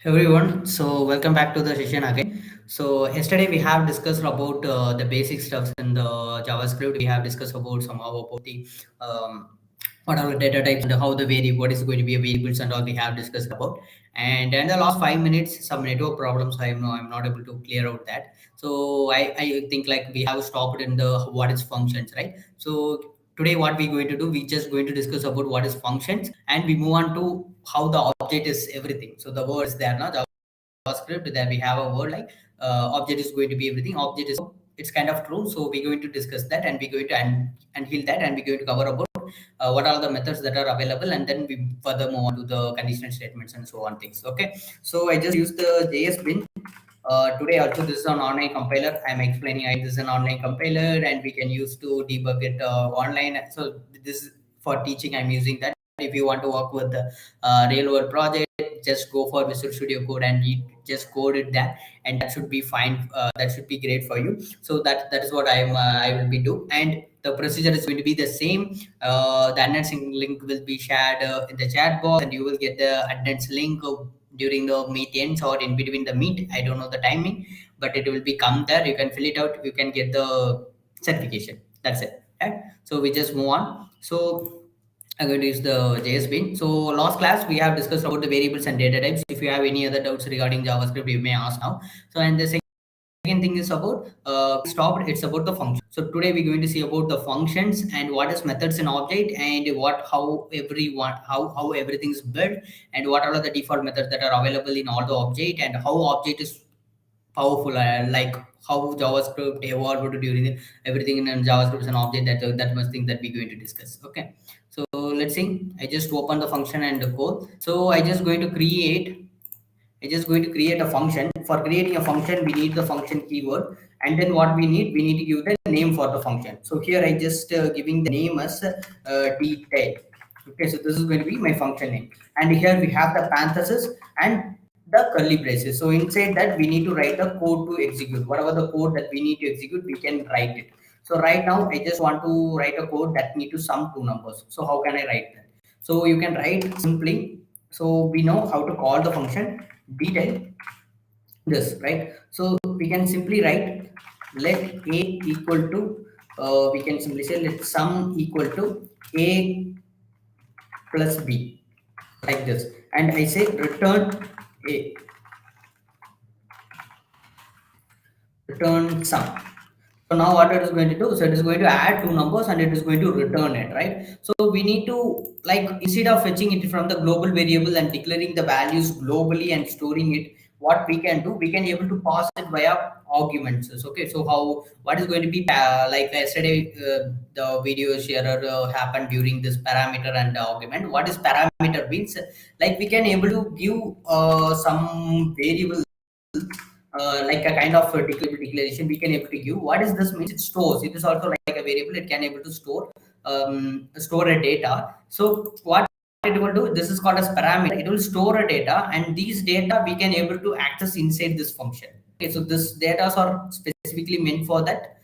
Everyone, so welcome back to the session again. So yesterday we have discussed about the basic stuffs in the JavaScript. We have discussed about somehow about the what are the data types and how the vary what is going to be a variables and all we have discussed about. And in the last 5 minutes, some network problems. I'm not able to clear out that. So I think like we have stopped in the what is functions, right? So today what we're going to do, we just going to discuss about what is functions and we move on to how the object is everything. So the word is there now JavaScript that we have a word like object is going to be everything. Object is it's kind of true. So we're going to discuss that and we're going to and heal that and we're going to cover about what are the methods that are available and then we further move on to the conditional statements and so on things. Okay. So I just used the JS bin. Today also this is an online compiler. I'm explaining this is an online compiler and we can use to debug it online. So this is for teaching. I'm using that. If you want to work with the real world project, just go for Visual Studio Code and you just code it there, and that should be fine. That should be great for you. So that is what I will be do, and the procedure is going to be the same. The attendance link will be shared in the chat box, and you will get the attendance link during the meet ends or in between the meet. I don't know the timing, but it will be come there. You can fill it out. You can get the certification. That's it. Right? So we just move on. So I'm going to use the JS bin. So last class we have discussed about the variables and data types. If you have any other doubts regarding JavaScript, you may ask now. So and the second thing is about stopped. It's about the function. So today we're going to see about the functions and what is methods in object and what how everything is built and what are the default methods that are available in all the object and how object is powerful like how JavaScript evolved during everything in JavaScript is an object that much thing that we're going to discuss. Okay, so let's see. I just open the function and the code. So I just going to create a function. For creating a function, we need the function keyword, and then what we need to give the name for the function. So here I just giving the name as detail. Okay, so this is going to be my function name, and here we have the parenthesis and the curly braces. So inside that we need to write the code to execute. Whatever the code that we need to execute, we can write it. So right now I just want to write a code that need to sum two numbers. So how can I write that? So you can write simply. So we know how to call the function detail this, right? So we can simply write let a equal to we can simply say let sum equal to a plus b like this, and I say return a return sum. So now what it is going to do, so it is going to add two numbers and it is going to return it, right? So we need to, like, instead of fetching it from the global variable and declaring the values globally and storing it, what we can do, we can able to pass it via arguments. Okay, so how what is going to be like yesterday the video sharer happened during this parameter and argument. What is parameter means, like we can able to give some variable like a kind of a declaration we can able to give. What is this means? It stores. It is also like a variable. It can able to store a data. So what it will do? This is called as parameter. It will store a data, and these data we can able to access inside this function. Okay, so this data are specifically meant for that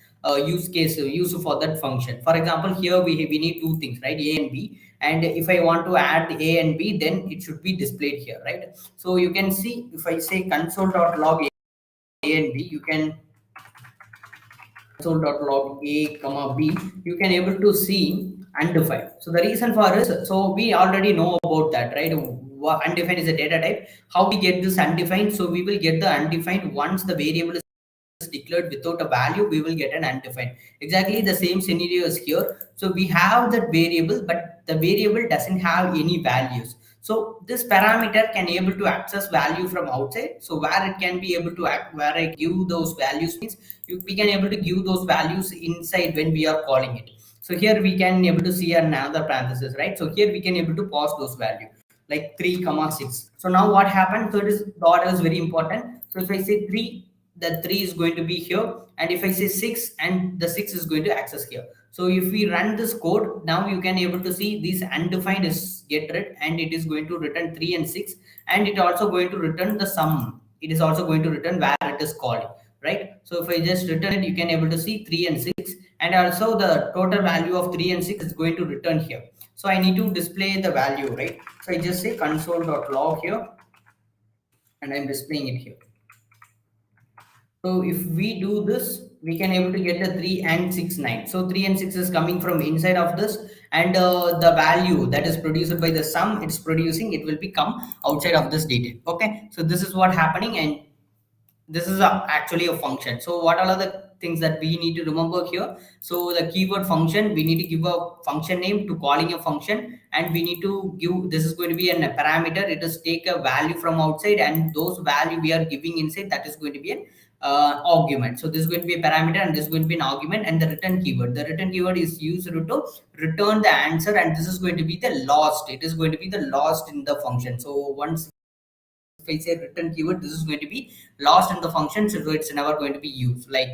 use case, use for that function. For example, here we need two things, right? A and B. And if I want to add A and B, then it should be displayed here, right? So you can see if I say console.log a and b, you can console.log a comma b, you can able to see undefined. So the reason for is, so we already know about that, right? Undefined is a data type. How we get this undefined? So we will get the undefined once the variable is declared without a value, we will get an undefined. Exactly the same scenario is here. So we have that variable, but the variable doesn't have any values. So this parameter can able to access value from outside. So where it can be able to act, where I give those values means we can able to give those values inside when we are calling it. So here we can able to see another parenthesis, right? So here we can able to pass those values like 3 comma 6. So now what happened? So it is the order is very important. So if I say 3, the 3 is going to be here, and if I say 6, and the 6 is going to access here. So if we run this code, now you can able to see this undefined is get rid, and it is going to return 3 and 6, and it also going to return the sum. It is also going to return where it is called, right? So if I just return it, you can able to see 3 and 6, and also the total value of 3 and 6 is going to return here. So I need to display the value, right? So I just say console.log here and I'm displaying it here. So if we do this, we can able to get a 3 and 6, 9. So 3 and 6 is coming from inside of this, and the value that is produced by the sum it's producing, it will become outside of this detail. Okay, so this is what happening, and this is actually a function. So what are the things that we need to remember here? So the keyword function, we need to give a function name to calling a function, and we need to give, this is going to be a parameter. It is take a value from outside, and those value we are giving inside, that is going to be an argument. So this is going to be a parameter, and this is going to be an argument. And the return keyword, the return keyword is used to return the answer, and this is going to be the lost, it is going to be the lost in the function. So once if I say return keyword, this is going to be lost in the function, so it's never going to be used. Like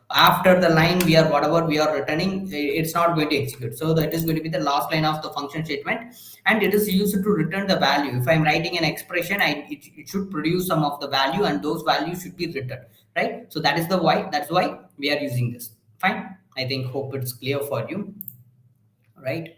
after the line we are whatever we are returning, it's not going to execute. So that is going to be the last line of the function statement, and it is used to return the value. If I'm writing an expression, it should produce some of the value, and those values should be returned, right? So that is the why. That's why we are using this. Fine. I think hope it's clear for you, right?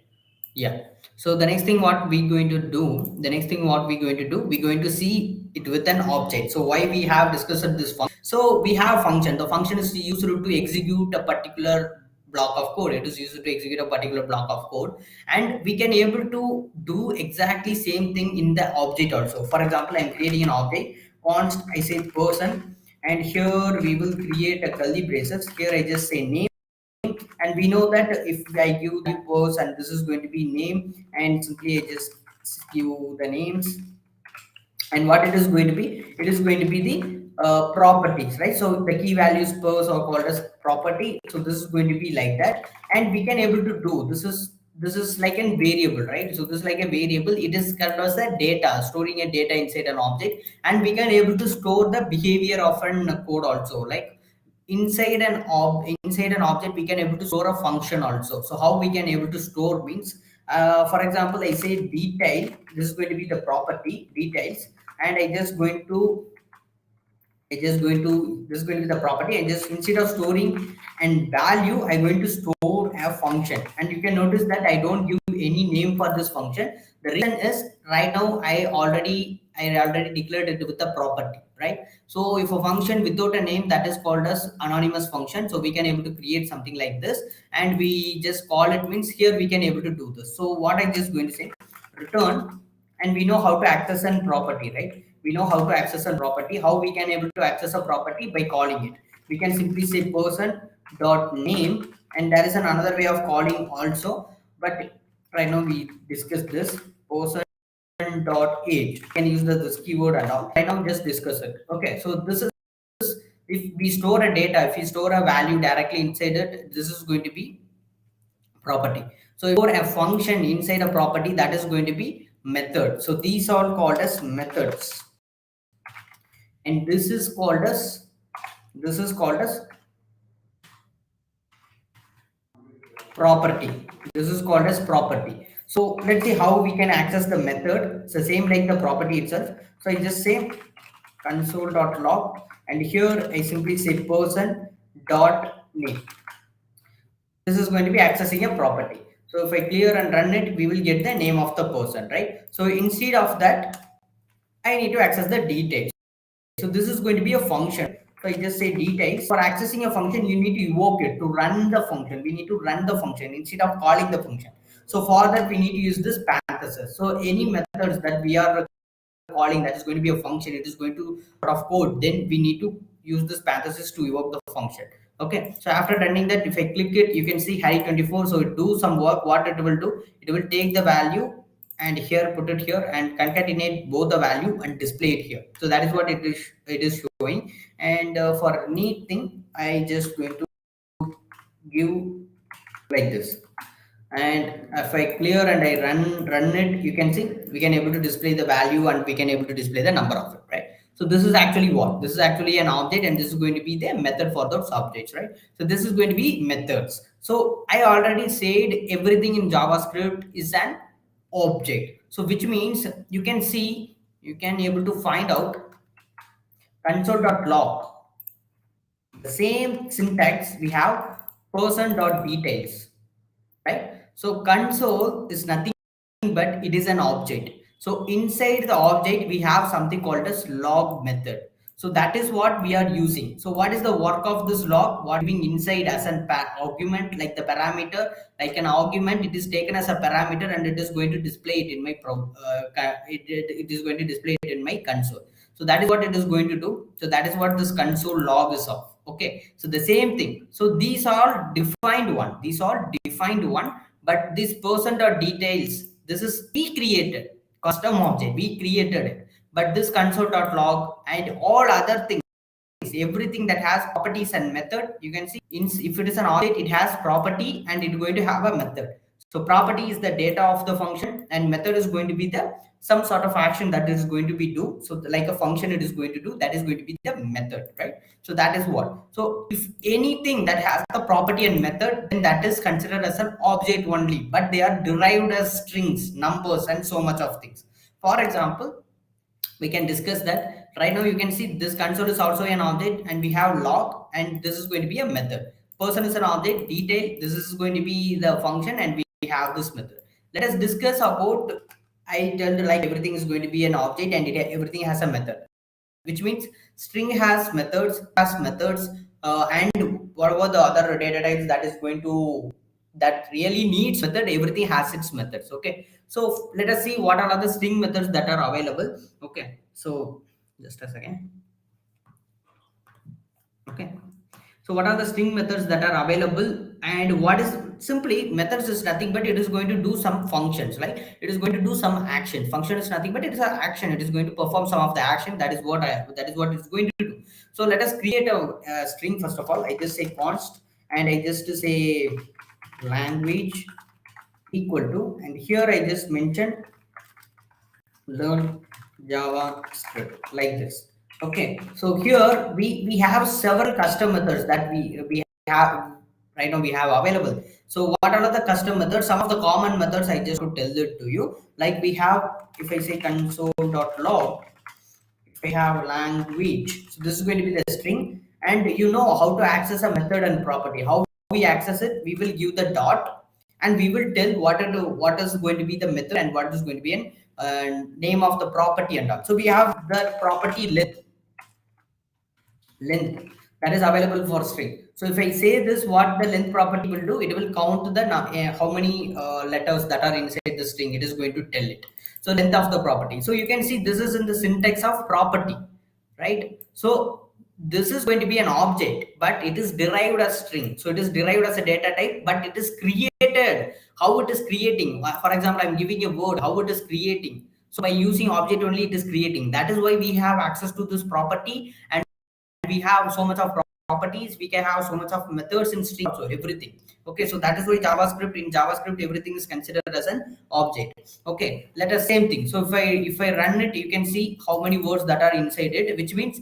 Yeah. So the next thing what we're going to do, we're going to see it with an object. So why we have discussed this function? So we have function. The function is used to execute a particular block of code. It is used to execute a particular block of code, and we can able to do exactly same thing in the object also. For example, I'm creating an object. Const I say person, and here we will create a curly braces. Here I just say name, and we know that if I give the post, and this is going to be name, and simply I just give the names, and what it is going to be, it is going to be the properties, right? So the key values pers are called as property. So this is going to be like that, and we can able to do this is like a variable, right? So this is like a variable, it is called as a data, storing a data inside an object, and we can able to store the behavior of an code also. Like inside an object we can able to store a function also. So how we can able to store means, for example, I say detail, this is going to be the property details, and this is going to be the property, and just instead of storing and value, I'm going to store a function. And you can notice that I don't give any name for this function. The reason is right now I already declared it with a property, right? So if a function without a name, that is called as anonymous function. So we can able to create something like this, and we just call it, means here we can able to do this. So what I'm just going to say, return, and we know how to access a property, right? We know how to access a property. How we can able to access a property? By calling it. We can simply say person dot name, and there is another way of calling also, but right now we discuss this. Person dot age, you can use this keyword and all. Right now just discuss it. Okay, so this is, if we store a data, if we store a value directly inside it, this is going to be property. So for a function inside a property, that is going to be method. So these are called as methods, and this is called as property. This is called as property. So let's see how we can access the method. It's the same like the property itself. So I just say console.log, and here I simply say person dot name. This is going to be accessing a property. So if I clear and run it, we will get the name of the person, right? So instead of that, I need to access the details. So this is going to be a function. So I just say details. For accessing a function, you need to invoke it to run the function. We need to run the function instead of calling the function. So for that, we need to use this parenthesis. So any methods that we are calling, that is going to be a function, it is going to of code, then we need to use this parenthesis to evoke the function. Okay, so after running that, if I click it, you can see Harry24. So it do some work. What it will do, it will take the value and here put it here and concatenate both the value and display it here. So that is what it is showing. And for neat thing, I just going to give like this, and if I clear and I run it, you can see we can able to display the value, and we can able to display the number of it, right? So this is actually what, this is actually an object, and this is going to be the method for those objects, right? So this is going to be methods. So I already said everything in JavaScript is an object. So which means you can see, you can able to find out console.log, the same syntax we have person.details, right? So console is nothing but it is an object. So inside the object, we have something called as log method. So that is what we are using. So what is the work of this log? What being inside as an argument, like the parameter, like an argument, it is taken as a parameter and it is going to display it in my it is going to display it in my console. So that is what it is going to do. So that is what this console log is of. Okay. So the same thing. So these are defined one. These are defined one, but this percent or details, this is we created custom object, we created it, but this console.log and all other things, everything that has properties and method, you can see if it is an object, it has property and it's going to have a method. So property is the data of the function and method is going to be the some sort of action that is going to be do. So like a function it is going to do, that is going to be the method, right? So that is what. So if anything that has the property and method, then that is considered as an object only, but they are derived as strings, numbers, and so much of things. For example, we can discuss that. Right now you can see this console is also an object and we have log and this is going to be a method. Person is an object, detail, this is going to be the function and we have this method. Let us discuss about, I tell like everything is going to be an object and everything has a method, which means string has methods, and whatever the other data types that is going to, that really needs method, everything has its methods. Okay, so let us see what are the string methods that are available. Okay, so just a second. Okay, so what are the string methods that are available, and what is simply methods is nothing but it is going to do some functions, like it is going to do some action. Function is nothing but it is an action, it is going to perform some of the action. That is what it's going to do. So let us create a string. First of all, I just say const and I just say language equal to, and here I just mentioned learn JavaScript like this. Okay, so here we have several custom methods that we have right now, we have available. So what are the custom methods? Some of the common methods I just to tell it to you. Like we have, if I say console.log, if I have language, so this is going to be the string, and you know how to access a method and property. How we access it? We will give the dot, and we will tell what is going to be the method and what is going to be an name of the property and all. So we have the property length that is available for string. So if I say this, what the length property will do, it will count the how many letters that are inside the string. It is going to tell it. So length of the property. So you can see this is in the syntax of property, right? So this is going to be an object, but it is derived as string. So it is derived as a data type, but it is created. How it is creating? For example, I'm giving a word, how it is creating. So by using object only, it is creating. That is why we have access to this property, and we have so much of properties, we can have so much of methods in string, so everything. Okay, so that is why javascript everything is considered as an object. Okay, let us same thing. So if I run it, you can see how many words that are inside it, which means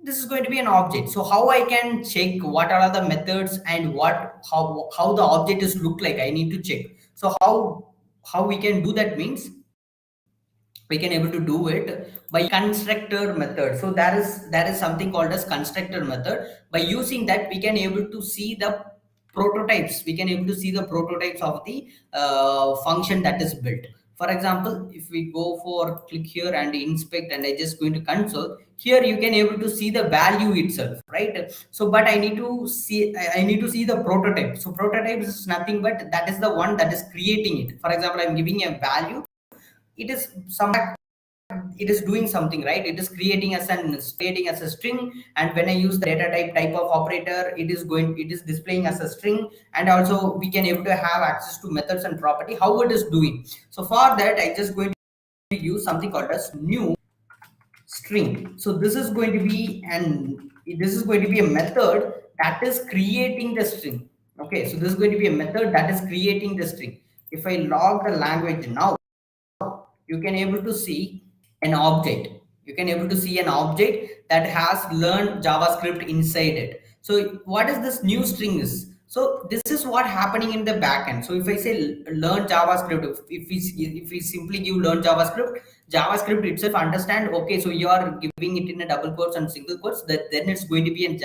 this is going to be an object. So how I can check what are the methods and how the object is look like, I need to check. So how we can do that means we can able to do it by constructor method. So there is something called as constructor method. By using that, we can able to see the prototypes, we can able to see the prototypes of the function that is built. For example, if we go for click here and inspect, and I just going to console, here you can able to see the value itself, right? So but I need to see the prototype. So prototype is nothing but that is the one that is creating it. For example, I'm giving a value, it is some, it is doing something, right? It is creating as a string, and when I use the data type of operator, it is displaying as a string. And also we can able to have access to methods and property, how it is doing. So for that, I just going to use something called as new string. So this is going to be a method that is creating the string. Okay, so this is going to be a method that is creating the string. If I log the language now, you can able to see an object. You can able to see an object that has learned JavaScript inside it. So what is this new string is? So this is what happening in the backend. So if I say learn JavaScript, if we simply give learn JavaScript itself understand, okay, so you are giving it in a double quotes and single quotes, that then it's going to be in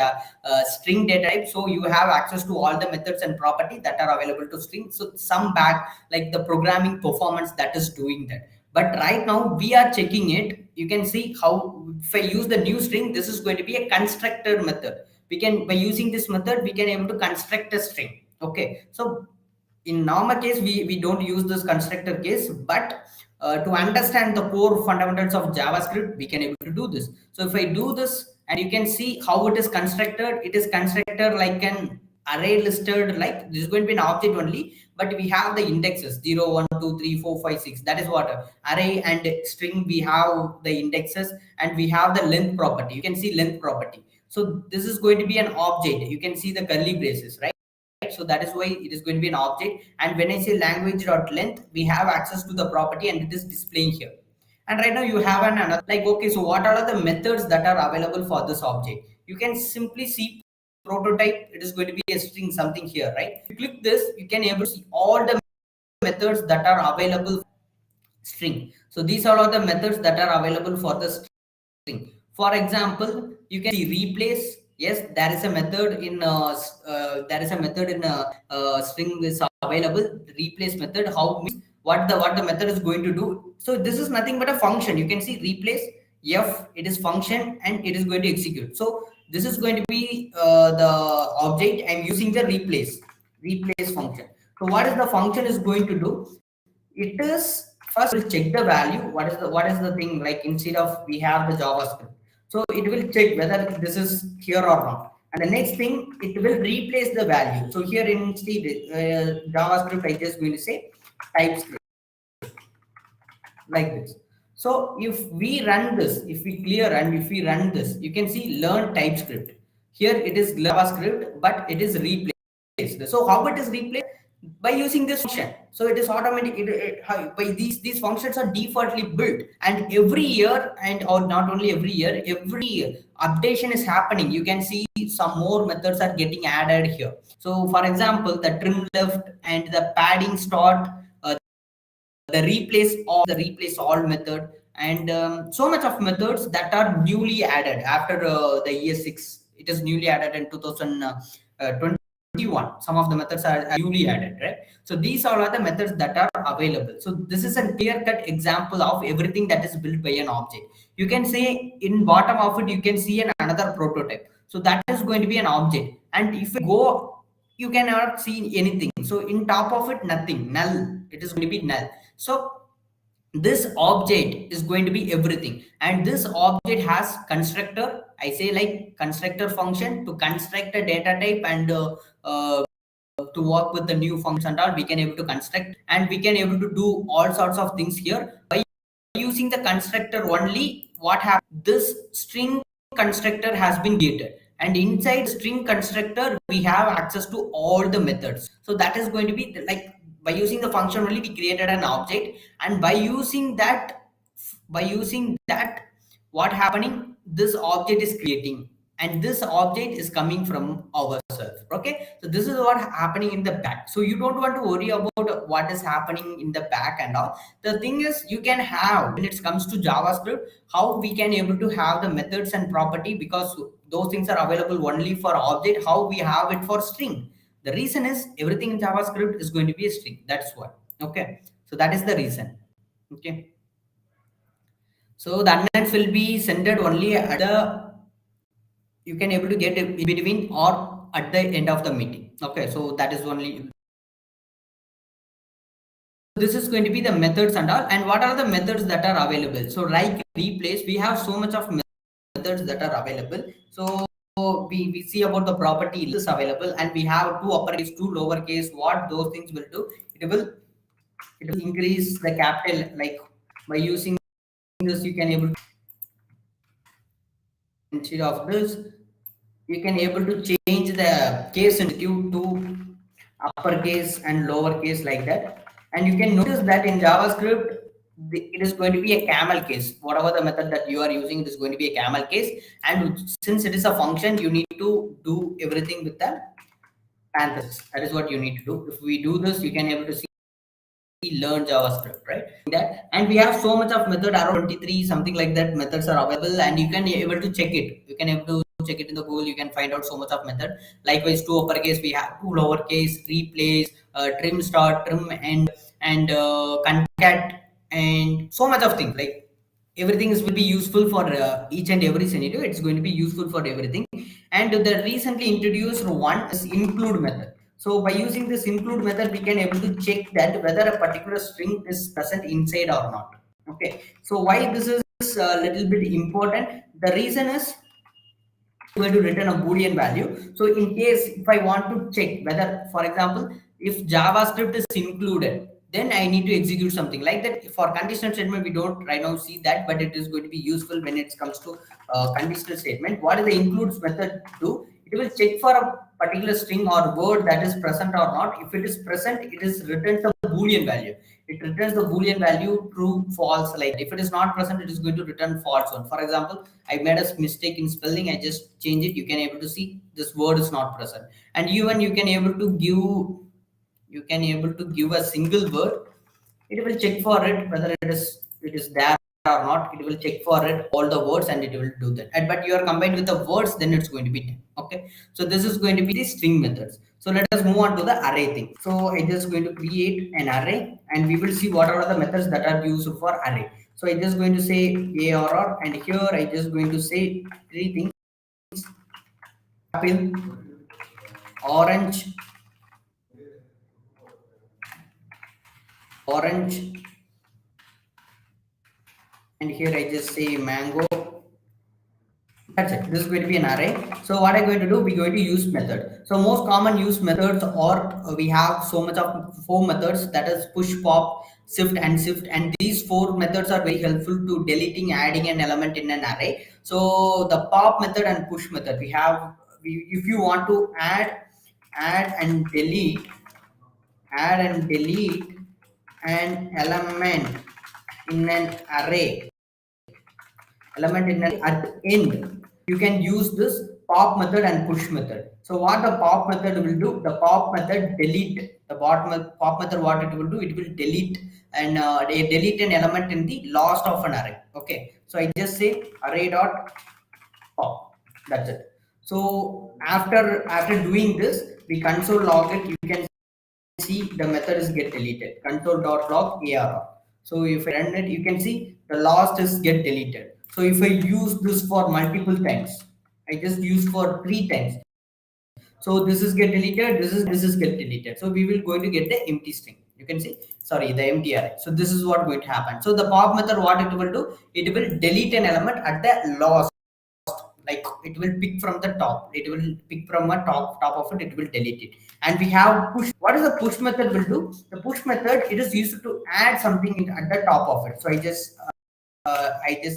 string data type. So you have access to all the methods and property that are available to string. So some back, like the programming performance that is doing that. But right now we are checking it. You can see how if I use the new string, this is going to be a constructor method. We can, by using this method, we can able to construct a string. Okay, so in normal case we don't use this constructor case, but to understand the core fundamentals of JavaScript, we can able to do this. So if I do this, and you can see how it is constructed, it is constructed like an array listed, like this is going to be an object only, but we have the indexes 0 1 2 3 4 5 6. That is what array and string, we have the indexes, and we have the length property. You can see length property. So this is going to be an object. You can see the curly braces, right? So that is why it is going to be an object. And when I say language.length, we have access to the property, and it is displaying here. And right now you have an another, like, okay, so what are the methods that are available for this object? You can simply see prototype. It is going to be a string something here, right? If you click this, you can able to see all the methods that are available string. So these are all the methods that are available for the string. For example, you can see replace. Yes, there is a method in string is available. The replace method. How, what the method is going to do? So this is nothing but a function. You can see replace f. It is function, and it is going to execute. So this is going to be the object. I'm using the replace function. So what is the function is going to do? It is first will check the value. What is the thing, like instead of we have the JavaScript, so it will check whether this is here or not. And the next thing, it will replace the value. So here instead JavaScript, I just going to say TypeScript, like this. So if we run this, if we clear and if we run this, you can see learn TypeScript. Here it is JavaScript, but it is replaced. So how it is replaced? By using this function. So it is automatic. By these functions are defaultly built, and every year, and or not only every year, every updation is happening. You can see some more methods are getting added here. So for example, the trim left and the padding start, the replace all method, and so much of methods that are newly added after the year 6. It is newly added in 2021. Some of the methods are newly added, right? So these all are the methods that are available. So this is a clear cut example of everything that is built by an object. You can say in bottom of it, you can see another prototype. So that is going to be an object, and if you go, you cannot see anything. So in top of it, nothing, null. It is going to be null. So this object is going to be everything, and this object has constructor. I say like constructor function to construct a data type, and to work with the new functions and all, we can able to construct, and we can able to do all sorts of things here by using the constructor only. What happens? This string constructor has been created, and inside string constructor we have access to all the methods. So that is going to be like, by using the function only, we created an object, and by using that, what happening, this object is creating, and this object is coming from ourselves. Okay, so this is what happening in the back. So you don't want to worry about what is happening in the back and all. The thing is, you can have, when it comes to JavaScript, how we can able to have the methods and property, because those things are available only for object. How we have it for string? The reason is everything in JavaScript is going to be a string. That's what. Okay, so that is the reason. Okay, so the unknowns will be centered only at the, you can able to get in between or at the end of the meeting. Okay, so that is only, this is going to be the methods and all. And what are the methods that are available? So like replace, we have so much of methods that are available. So we see about the property is available, and we have two uppercase, two lowercase. What those things will do, it will increase the capital. Like by using this, you can able to, instead of this, you can able to change the case sensitive to uppercase and lowercase, like that. And you can notice that in JavaScript, it is going to be a camel case. Whatever the method that you are using, it is going to be a camel case. And since it is a function, you need to do everything with the parenthesis. That is what you need to do. If we do this, you can able to see learn JavaScript, right? That, and we have so much of method, around 23 something like that methods are available, and you can able to check it. You can able to check it in the Google. You can find out so much of method. Likewise, two uppercase, we have two lowercase, replace, trim start, trim end, and concat. and so much of things. Like everything will be useful for each and every scenario. It's going to be useful for everything. And the recently introduced one is include method. So by using this include method, we can able to check that whether a particular string is present inside or not. Okay, so why this is a little bit important? The reason is going to return a boolean value. So in case if I want to check whether, for example, if JavaScript is included, then I need to execute something like that. For conditional statement, we don't right now see that, but it is going to be useful when it comes to conditional statement. What is the includes method do? It will check for a particular string or word that is present or not. If it is present, it is returns the boolean value. It returns the boolean value true, false. Like if it is not present, it is going to return false one. For example, I made a mistake in spelling, I just change it. You can able to see this word is not present. And even you can able to give, you can able to give a single word. It will check for it whether it is there or not. It will check for it all the words and it will do that. And but you are combined with the words, then it's going to be 10. Okay, so this is going to be the string methods. So let us move on to the array thing. So I just going to create an array and we will see what are the methods that are used for array. So I just going to say arr, and here I just going to say three things: apple, orange, and here I just say mango. That's it. This is going to be an array. So what I'm going to do, we're going to use method. So most common use methods, or we have so much of 4 methods, that is push, pop, shift and shift. And these 4 methods are very helpful to deleting, adding an element in an array. So the pop method and push method, if you want to add and delete an element in an array, at end, you can use this pop method and push method. So what the pop method will do, the pop method delete the pop method, what it will do, it will delete and delete an element in the last of an array. Okay, so I just say array dot pop. That's it. So after doing this, we console log it. You can see the method is get deleted. Console.log arr. So if I run it, you can see the last is get deleted. So if I use this for multiple times, I just use for 3 times. So this is get deleted, this is get deleted. So we will going to get the empty string. You can see, sorry, the empty array. So this is what going to happen. So the pop method, what it will do, it will delete an element at the last. Like it will pick from the top, it will pick from a top of it, it will delete it. And we have push. What is the push method will do? The push method, it is used to add something at the top of it. So I just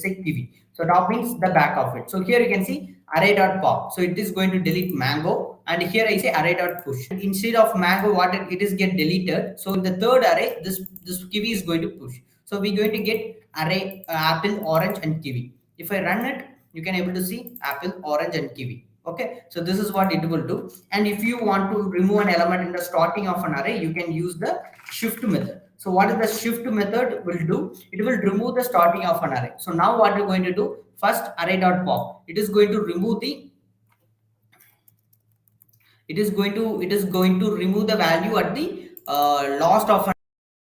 say TV. So top means the back of it. So here you can see array.pop. So it is going to delete mango, and here I say array.push. Instead of mango, what it is get deleted. So in the third array, this kiwi is going to push. So we're going to get array apple, orange and kiwi. If I run it, you can able to see apple, orange and kiwi. Okay, so this is what it will do. And if you want to remove an element in the starting of an array, you can use the shift method. So what is the shift method will do? It will remove the starting of an array. So now what you're going to do, first array.pop, it is going to remove the remove the value at the last of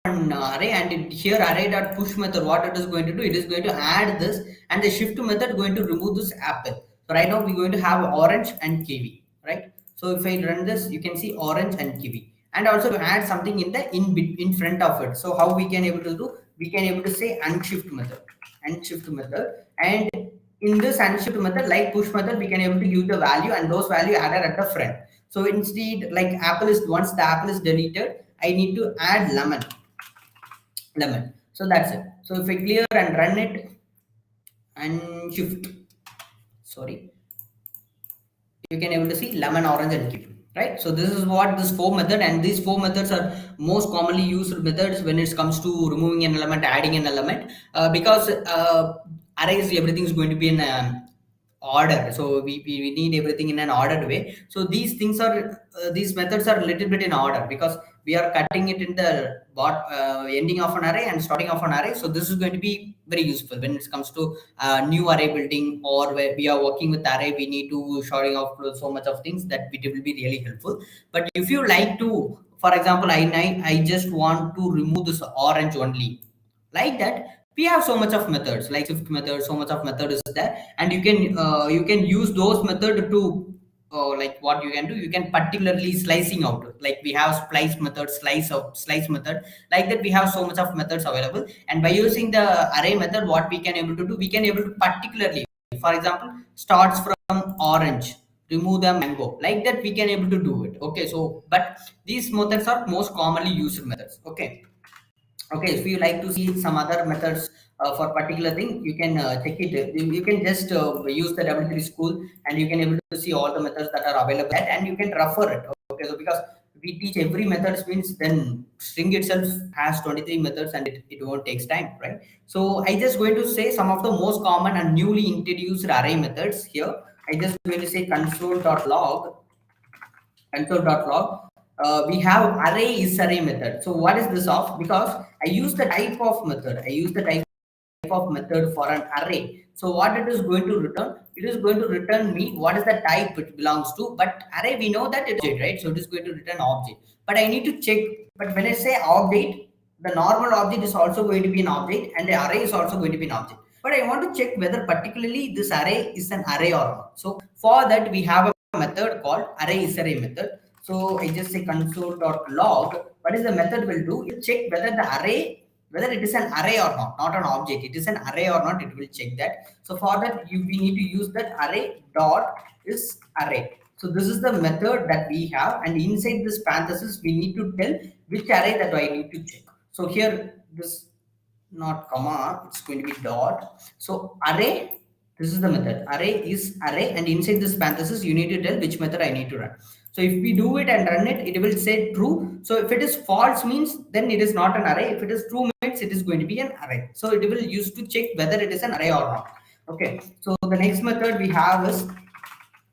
an array. And here array.push method, what it is going to do, it is going to add this, and the shift method going to remove this apple. So right now we're going to have orange and kiwi, right? So if I run this, you can see orange and kiwi. And also to add something in the in front of it. So how we can able to do, we can able to say unshift method. And in this unshift method, like push method, we can able to use the value, and those value added at the front. So instead, like apple is, once the apple is deleted, I need to add lemon. So that's it. So if I clear and run it and shift, sorry, you can able to see lemon, orange and kiwi, right? So this is what this 4 method, and these 4 methods are most commonly used methods when it comes to removing an element, adding an element, because arrays, everything is going to be in order. So we need everything in an ordered way. So these things are these methods are a little bit in order, because we are cutting it in the ending of an array and starting of an array. So this is going to be very useful when it comes to new array building, or where we are working with array, we need to shorting off so much of things, that it will be really helpful. But if you like to, for example, I just want to remove this orange only, Like that, we have so much of methods like shift method, so much of method is there, and you can use those method to like what you can do, you can particularly slicing out, like we have splice method, slice method. Like that, we have so much of methods available, and by using the array method, what we can able to do, we can able to particularly, for example, starts from orange, remove the mango. Like that, we can able to do it. Okay, so but these methods are most commonly used methods. Okay. Okay, if you like to see some other methods for particular thing, you can check it. You can just use the W3 school, and you can able to see all the methods that are available, and you can refer it. Okay, so because we teach every methods means then string itself has 23 methods, and it won't takes time, right? So I just going to say some of the most common and newly introduced array methods here. I just going to say console.log. We have array is array method. So what is this of? Because I use the type of method. I use the type of method for an array. So what it is going to return? It is going to return me what is the type it belongs to. But array, we know that it's object, right? So it is going to return object. But I need to check. But when I say object, the normal object is also going to be an object, and the array is also going to be an object. But I want to check whether particularly this array is an array or not. So for that, we have a method called array is array method. So I just say console.log. What is the method will do? It will check whether the array, whether it is an array or not an object. It is an array or not, it will check that. So for that, we need to use that array dot is array. So this is the method that we have, and inside this parenthesis, we need to tell which array that I need to check. So here, this not comma, it's going to be dot. So array, this is the method. Array is array, and inside this parenthesis, you need to tell which method I need to run. So if we do it and run it, it will say true. So if it is false means then it is not an array. If it is true means it is going to be an array. So it will use to check whether it is an array or not. Okay. So the next method we have is,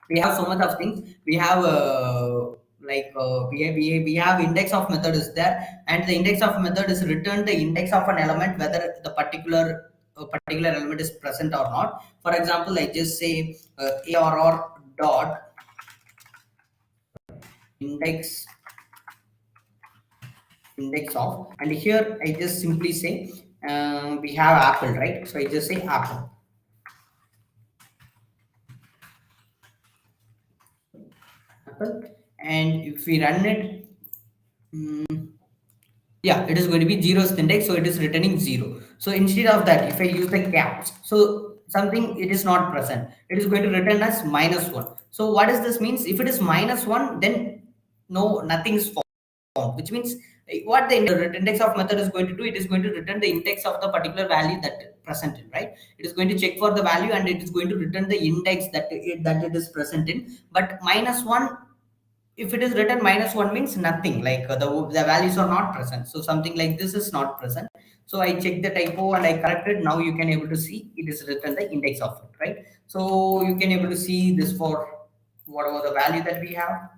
we have so much of things. We have we have index of method is there, and the index of method is return the index of an element whether the particular element is present or not. For example, I just say arr dot index of, and here I just simply say we have apple, right? So I just say apple. And if we run it, yeah, it is going to be zeros index, so it is returning 0. So instead of that, if I use the caps, so something it is not present, it is going to return as -1. So what does this means? If it is -1, then no, nothing is found, which means what the index of method is going to do, it is going to return the index of the particular value that present in, right? It is going to check for the value, and it is going to return the index that it is present in. But -1, if it is written -1 means nothing, like the values are not present, so something like this is not present. So I check the typo and I corrected. Now you can able to see it is written the index of it, right? So you can able to see this for whatever the value that we have.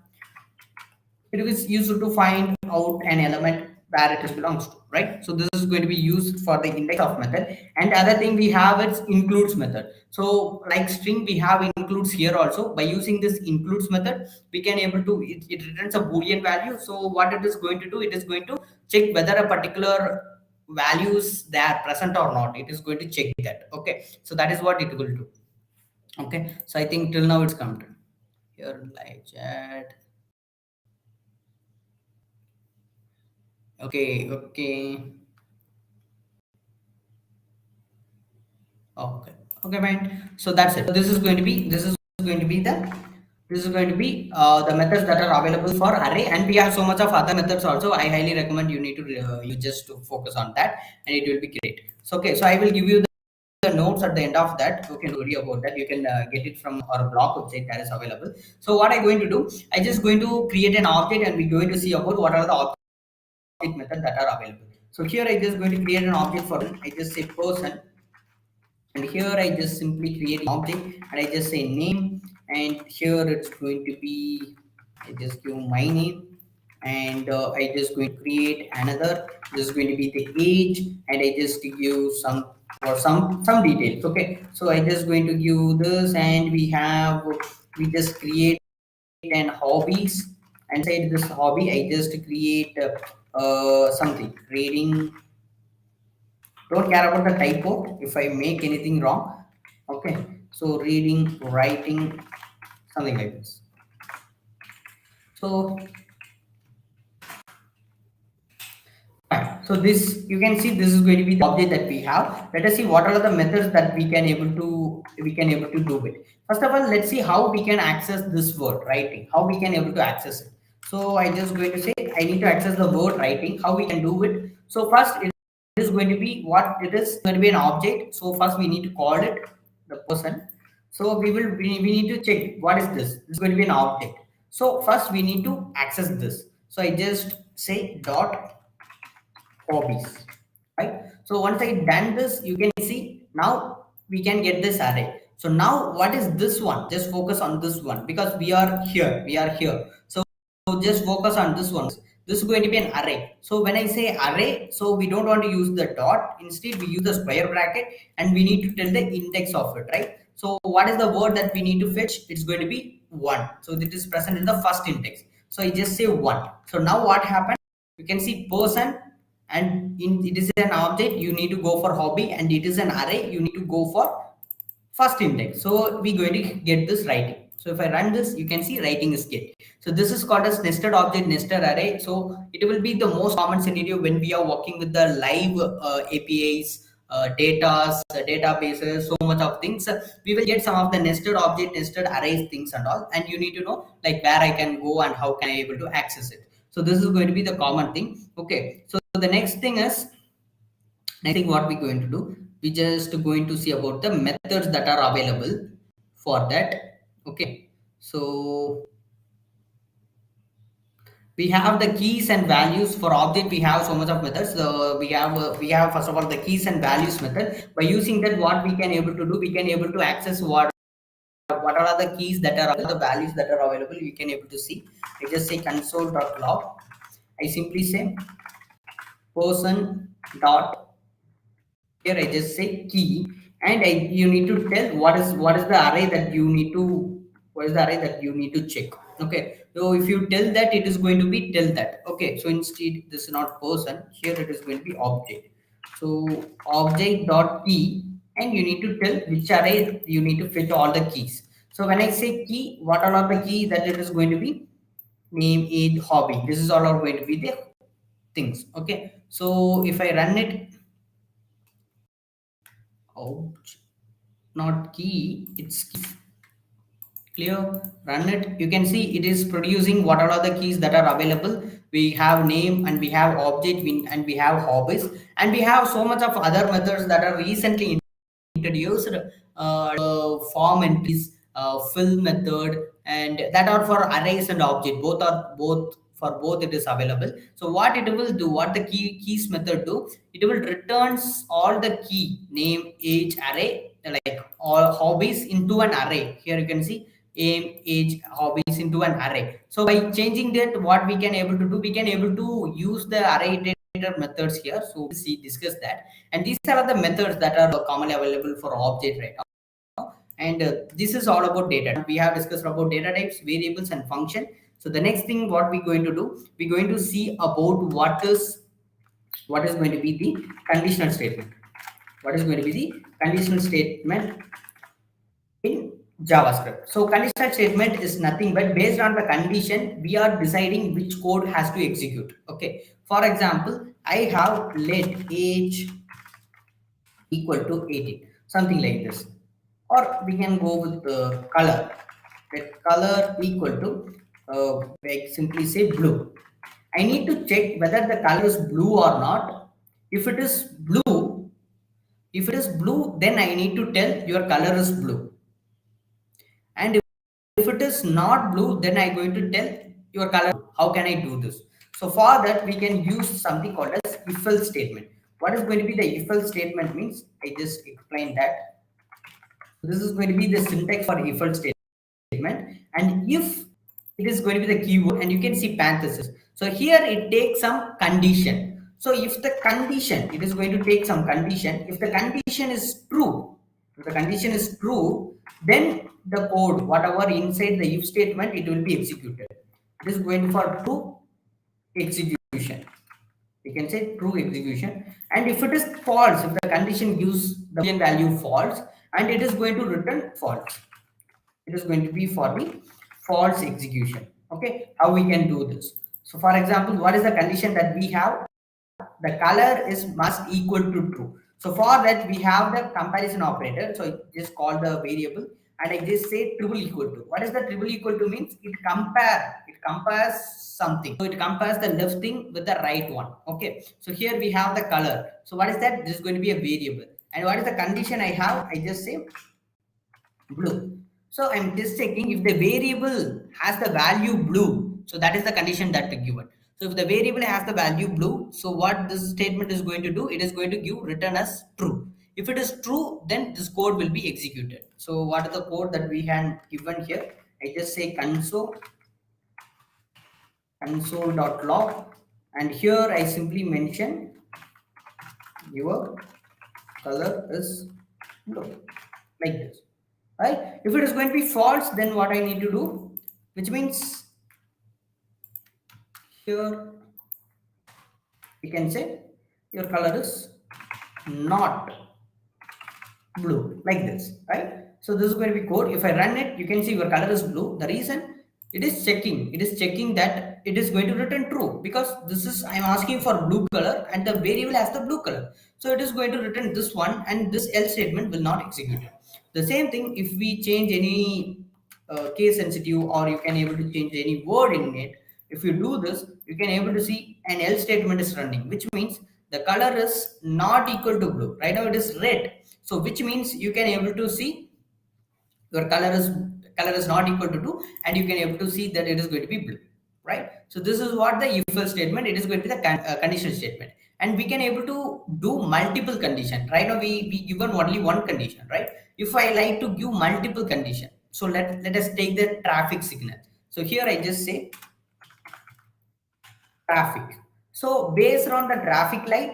It is used to find out an element where it belongs to, right? So this is going to be used for the index of method. And the other thing we have is includes method. So like string, we have includes here also. By using this includes method, we can able to, it returns a boolean value. So what it is going to do, it is going to check whether a particular values they are present or not. It is going to check that. Okay, so that is what it will do. Okay, so I think till now it's come to here live chat. Okay, okay. Okay, okay, fine. So that's it. This is going to be the methods that are available for array, and we have so much of other methods also. I highly recommend you need to you just to focus on that, and it will be great. So okay, so I will give you the notes at the end of that. Okay, don't worry about that. You can get it from our blog website that is available. So what I'm going to do, I just going to create an object, and we're going to see about what are the object methods that are available. So here I just going to create an object for it. I just say person, and here I just simply create an object, and I just say name, and here it's going to be, I just give my name, and I just going to create another. This is going to be the age, and I just give some details. Okay, so I just going to give this, and we just create an hobbies, and inside this hobby I just create something reading Don't care about the typo if I make anything wrong. Okay, so reading, writing, something like this. So fine. So this, you can see, this is going to be the object that we have. Let us see what are the methods that we can able to do it. First of all, let's see how we can access this word writing. How we can able to access it. So I just going to say I need to access the word writing. How we can do it? So first it is going to be what it is going to be an object. So first we need to call it the person. So we need to check what is this. This is going to be an object. So first we need to access this. So I just say dot hobbies, right? So once I done this, you can see now we can get this array. So now what is this one? Just focus on this one because we are here. So just focus on this one. This is going to be an array. So when I say array, so we don't want to use the dot. Instead, we use the square bracket and we need to tell the index of it, right? So what is the word that we need to fetch? It's going to be 1. So it is present in the first index. So I just say 1. So now what happened? You can see person, and it is an object, you need to go for hobby, and it is an array, you need to go for first index. So we're going to get this writing. So if I run this, you can see writing is get. So this is called as nested object, nested array. So it will be the most common scenario when we are working with the live APIs, databases, so much of things. We will get some of the nested object, nested arrays things and all, and you need to know like where I can go and how can I able to access it. So this is going to be the common thing. Okay, so the next thing is, next thing what we're going to do, we just going to see about the methods that are available for that. Okay, so we have the keys and values for object. We have so much of methods. We have first of all the keys and values method. By using that, what we can able to do, we can able to access what are the keys that are the values that are available. You can able to see. I just say console.log. I simply say person dot, here I just say key, and you need to tell what is the array that you need to, check. Okay, so if you tell that, it is going to be tell that. Okay, so instead this is not person, here it is going to be object. So object dot key, and you need to tell which array you need to fit all the keys. So when I say key, what all are the key that it is going to be? Name, age, hobby. This is all are going to be the things. Okay, so if I run it, oh, not key, it's key. Clear, run it, you can see it is producing what are the keys that are available. We have name, and we have object, and we have hobbies, and we have so much of other methods that are recently introduced, form entries, fill method, and that are for arrays and object. Both for both it is available. So what it will do, what the keys method do, it will returns all the key, name, age, array, like all hobbies into an array. Here you can see aim, age, hobbies into an array. So by changing that, what we can able to do, we can able to use the array iterator methods here. So we'll see discuss that, and these are the methods that are commonly available for object right now. And this is all about data. We have discussed about data types, variables, and function. So the next thing what we're going to do, we're going to see about what is going to be the conditional statement. What is going to be the conditional statement in JavaScript? So conditional statement is nothing but based on the condition, we are deciding which code has to execute. Okay, for example, I have let age equal to 18, something like this, or we can go with the color. Let color equal to like simply say blue. I need to check whether the color is blue or not. If it is blue, then I need to tell your color is blue. And if it is not blue, then I'm going to tell your color. How can I do this? So for that, we can use something called as if-else statement. What is going to be the if-else statement means? I just explained that. This is going to be the syntax for if-else statement. And if it is going to be the keyword, and you can see parenthesis. So here it takes some condition. So if the condition, it is going to take some condition. If the condition is true, then the code, whatever inside the if statement, it will be executed. It is going for true execution. We can say true execution. And if it is false, if the condition gives the boolean value false, and it is going to return false. It is going to be for the false execution. Okay, how we can do this? So for example, what is the condition that we have? The color is must equal to true. So for that we have the comparison operator. So I just call the variable and I just say triple equal to. What is the triple equal to means? It compares something. So it compares the left thing with the right one. Okay, so here we have the color. So what is that? This is going to be a variable. And what is the condition I have? I just say blue. So I'm just checking if the variable has the value blue. So that is the condition that is given. So if the variable has the value blue, so what this statement is going to do, it is going to give return as true. If it is true, then this code will be executed. So what is the code that we have given here? I just say console.log, and here I simply mention your color is blue, like this. Right? If it is going to be false, then what I need to do, which means here we can say your color is not blue, like this, right? So this is going to be code. If I run it, you can see your color is blue. The reason, it is checking that it is going to return true, because this is, I'm asking for blue color and the variable has the blue color. So it is going to return this one, and this else statement will not execute. The same thing if we change any case sensitive, or you can able to change any word in it. If you do this, you can able to see an else statement is running, which means the color is not equal to blue. Right now it is red. So which means you can able to see your color is not equal to 2, and you can able to see that it is going to be blue, right? So this is what the if else statement, it is going to be the conditional statement. And we can able to do multiple condition. Right now we given only one condition, right? If I like to give multiple condition, so let us take the traffic signal. So here I just say traffic. So based on the traffic light,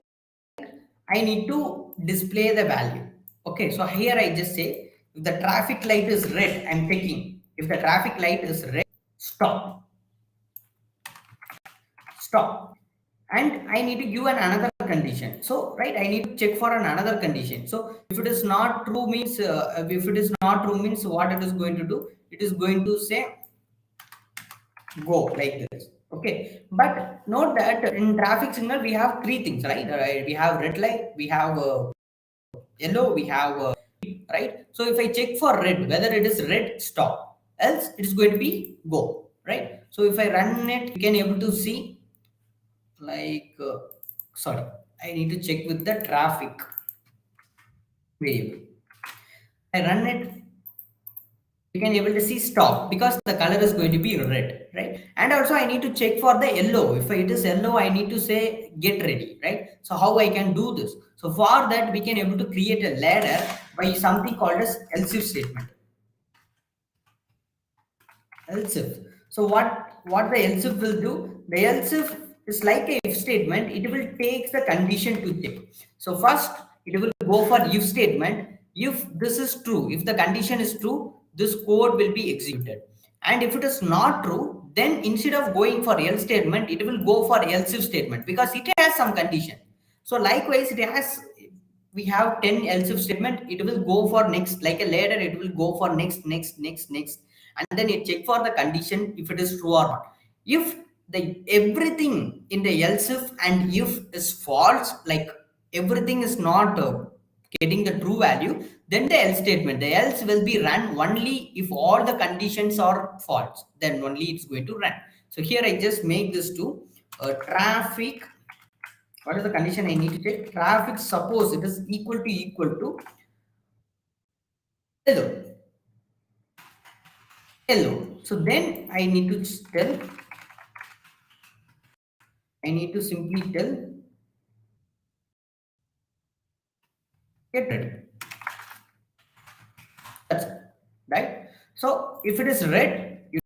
I need to display the value. Okay, so here I just say if the traffic light is red, I'm checking. If the traffic light is red, stop. Stop. And I need to give another condition. So, right, I need to check for another condition. So, if it is not true means, what it is going to do? It is going to say go, like this. Okay, but note that in traffic signal we have three things, right? We have red light, we have yellow, we have right. So if I check for red, whether it is red, stop, else it is going to be go, right? So if I run it, you can able to see like sorry, I need to check with the traffic variable. I run it, you can able to see stop, because the color is going to be red, right? And also I need to check for the yellow. If it is yellow, I need to say get ready, right? So how I can do this? So for that, we can able to create a ladder by something called as else if statement. Else if. So what the else if will do? The else if is like a if statement. It will take the condition to check. So first it will go for if statement. If this is true, if the condition is true, this code will be executed. And if it is not true, then instead of going for else statement, it will go for else if statement, because it has some condition. So likewise, it has, we have 10 else if statement, it will go for next, like a ladder, it will go for next, and then it check for the condition if it is true or not. If the everything in the else if and if is false, like everything is not getting the true value, then the else statement, the else will be run only if all the conditions are false, then only it's going to run. So here I just make this to traffic. What is the condition I need to check? Traffic, suppose it is equal to hello. So then I need to simply tell get ready. That's it, right? So if it is red, you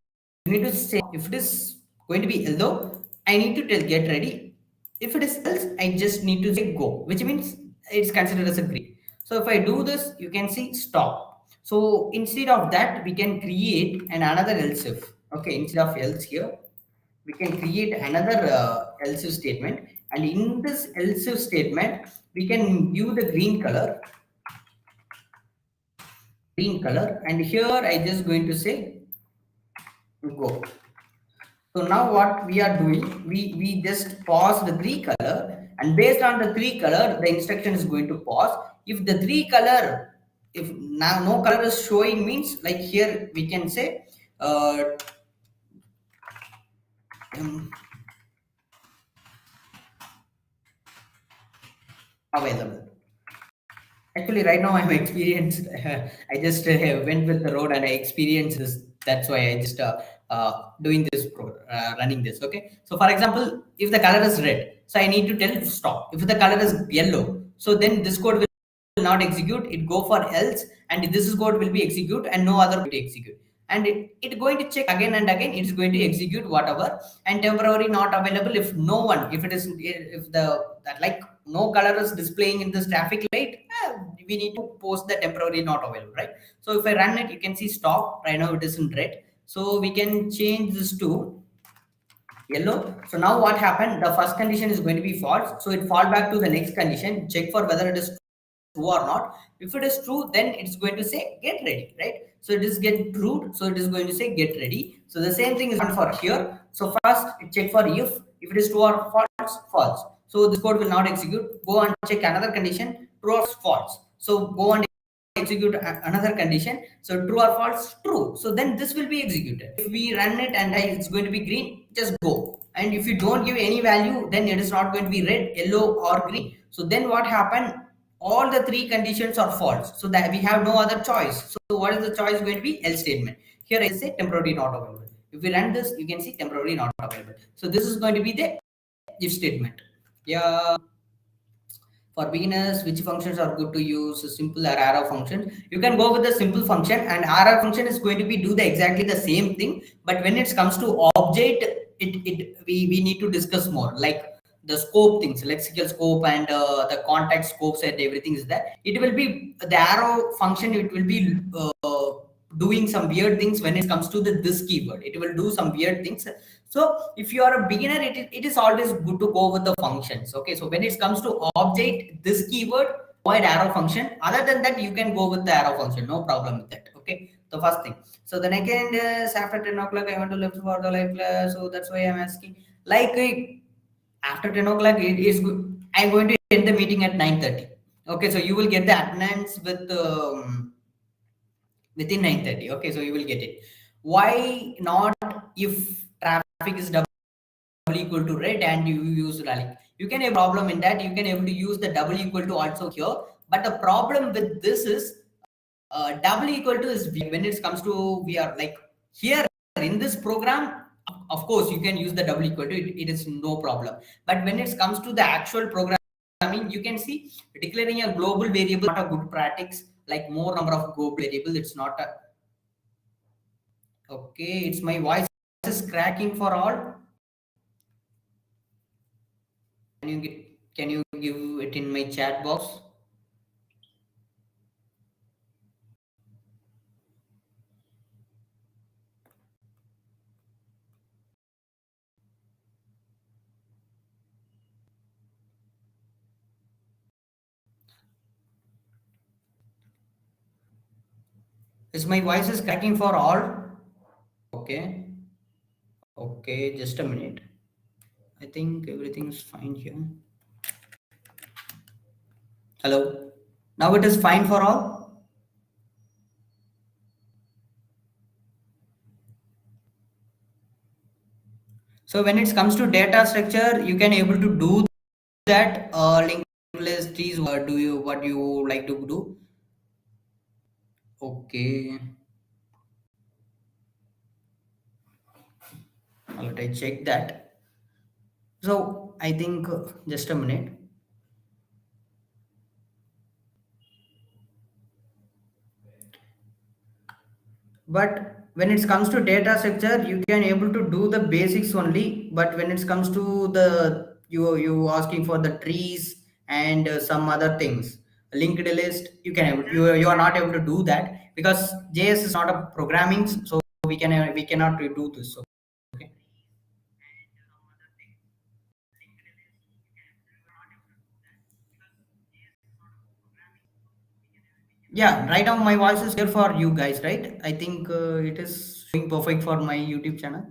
need to say, if it is going to be yellow, I need to tell get ready. If it is else, I just need to say go, which means it's considered as a green. So if I do this, you can see stop. So instead of that, we can create another else if. Okay, instead of else here, we can create another else if statement, and in this else if statement we can give the green color, and here I just going to say go. So now what we are doing, we just pause the three color, and based on the three color, the instruction is going to pause. If the three color, if now no color is showing, means like here we can say um, available. Actually, right now I'm experienced. I just went with the road and I experienced this. That's why I just doing this, running this. Okay. So, for example, if the color is red, so I need to tell stop. If the color is yellow, so then this code will not execute. It go for else, and this is code will be execute, and no other will be execute. And it going to check again and again. It's going to execute whatever, and temporary not available if no one, if it is, if the that like no color is displaying in this traffic light, we need to post the temporary not available, right? So if I run it, you can see stop. Right now it is in red, so we can change this to yellow. So now what happened, the first condition is going to be false, so it fall back to the next condition, check for whether it is true or not. If it is true, then it's going to say get ready, right? So it is get true, so it is going to say get ready. So the same thing is done for here. So first check for if it is true or false. So this code will not execute. Go and check another condition, true or false. So go and execute another condition. So true or false, true. So then this will be executed. If we run it and it's going to be green, just go. And if you don't give any value, then it is not going to be red, yellow, or green. So then what happened? All the three conditions are false. So that we have no other choice. So what is the choice going to be? Else statement. Here I say temporary not available. If we run this, you can see temporary not available. So this is going to be the if statement. Yeah. For beginners, which functions are good to use? Simple or arrow function. You can go with the simple function, and arrow function is going to be do the exactly the same thing. But when it comes to object, we need to discuss more, like the scope things, lexical scope and the context scopes and everything is there. It will be the arrow function. It will be doing some weird things when it comes to the this keyword. It will do some weird things. So if you are a beginner, it is always good to go with the functions. Okay, so when it comes to object, this keyword, avoid arrow function. Other than that, you can go with the arrow function, no problem with that. Okay, the first thing. So the second is after 10 o'clock I want to left for the live class, so that's why I'm asking. Like after 10 o'clock it is good. I'm going to end the meeting at 9:30. Okay, so you will get the attendance with within 9:30. Okay, so you will get it. Why not if traffic is double equal to red and you use rally? You can have a problem in that. You can able to use the double equal to also here. But the problem with this is double equal to is when it comes to we are like here in this program, of course you can use the double equal to it is no problem. But when it comes to the actual programming, you can see declaring a global variable not a good practice, like more number of global variable, it's not a okay. It's my voice is cracking for all. Can you give it in my chat box? Is my voice is cracking for all? Okay. Okay, just a minute. I think everything's fine here. Hello. Now it is fine for all. So when it comes to data structure, you can able to do that linked list trees. What do you like to do? Okay. Let I check that. So I think just a minute. But when it comes to data structure, you can able to do the basics only. But when it comes to the you asking for the trees and some other things, linked list, you are not able to do that because JS is not a programming, so we cannot do this. Okay. Yeah, right now my voice is clear for you guys, right? I think it is showing perfect for my YouTube channel.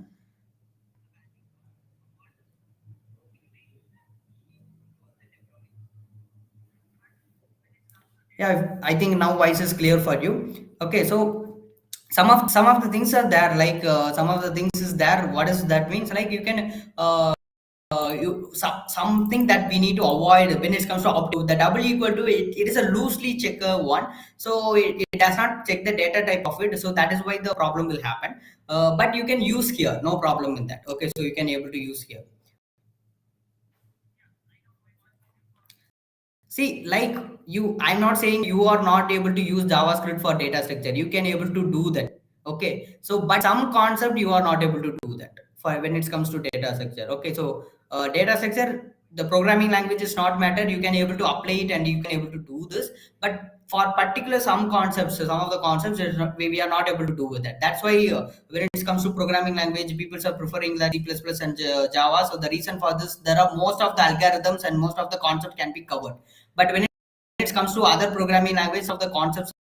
Yeah, I think now voice is clear for you. Okay, so some of the things are there, like some of the things is there. What does that means? Like you can something that we need to avoid when it comes to the double equal to it, it is a loosely checker one, so it does not check the data type of it, so that is why the problem will happen. But you can use here, no problem in that. Okay, so you can able to use here. See, like I'm not saying you are not able to use JavaScript for data structure. You can able to do that. Okay. So, but some concept you are not able to do that for when it comes to data structure. Okay. So, data structure, the programming language is not matter. You can able to apply it and you can able to do this. But for particular some concepts, some of the concepts we are not able to do with that. That's why when it comes to programming language, people are preferring the C++ and Java. So the reason for this, there are most of the algorithms and most of the concept can be covered, but when it comes to other programming language of the concepts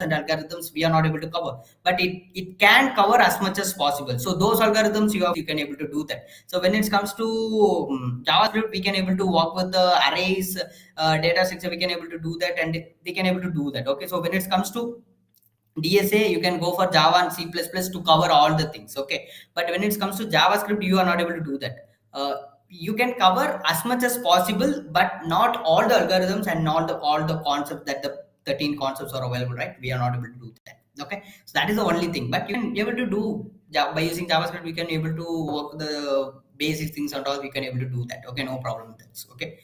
and algorithms, we are not able to cover. But it can cover as much as possible. So those algorithms you can able to do that. So when it comes to JavaScript, we can able to work with the arrays, data structure. We can able to do that, and they can able to do that. Okay. So when it comes to DSA, you can go for Java and C++ to cover all the things. Okay, but when it comes to JavaScript, you are not able to do that. You can cover as much as possible, but not all the algorithms and not all the concepts that the 13 concepts are available. Right? We are not able to do that. Okay, so that is the only thing. But you can be able to do by using JavaScript. We can able to work the basic things and all. We can able to do that. Okay, no problem with that. Okay,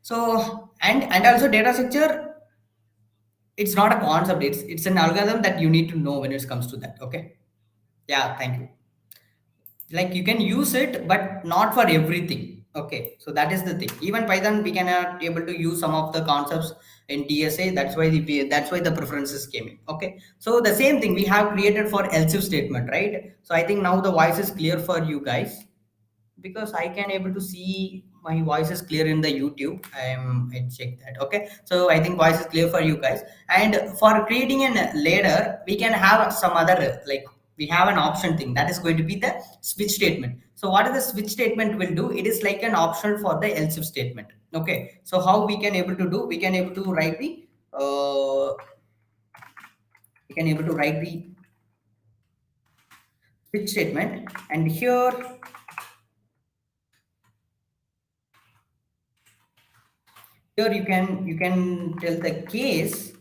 so and also data structure, it's not a concept, it's an algorithm that you need to know when it comes to that. Okay, yeah, thank you. Like you can use it but not for everything. Okay, so that is the thing. Even Python, we cannot able to use some of the concepts in DSA. That's why the preferences came in. Okay, so the same thing we have created for else if statement, right? So I think now the voice is clear for you guys, because I can able to see my voice is clear in the YouTube. I check that. Okay, so I think voice is clear for you guys. And for creating an ladder, we can have some other, like we have an option thing that is going to be the switch statement. So what is the switch statement will do? It is like an option for the else if statement. Okay, so how we can able to do? We can able to write the we can able to write the switch statement, and here you can tell the case.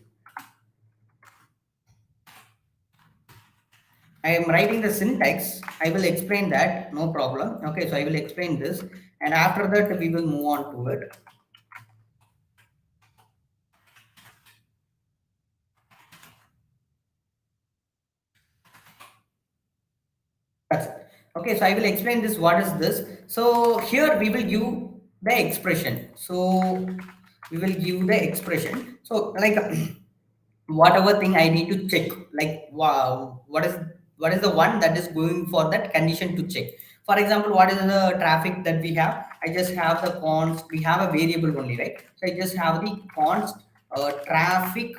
I am writing the syntax. I will explain that, no problem. Okay, so I will explain this, and after that we will move on to it. That's it. Okay, so I will explain this. What is this? So here we will give the expression. So we will give the expression. So like whatever thing I need to check, like wow, what is the one that is going for that condition to check. For example, what is the traffic that we have? I just have the const. We have a variable only, right? So I just have the const traffic.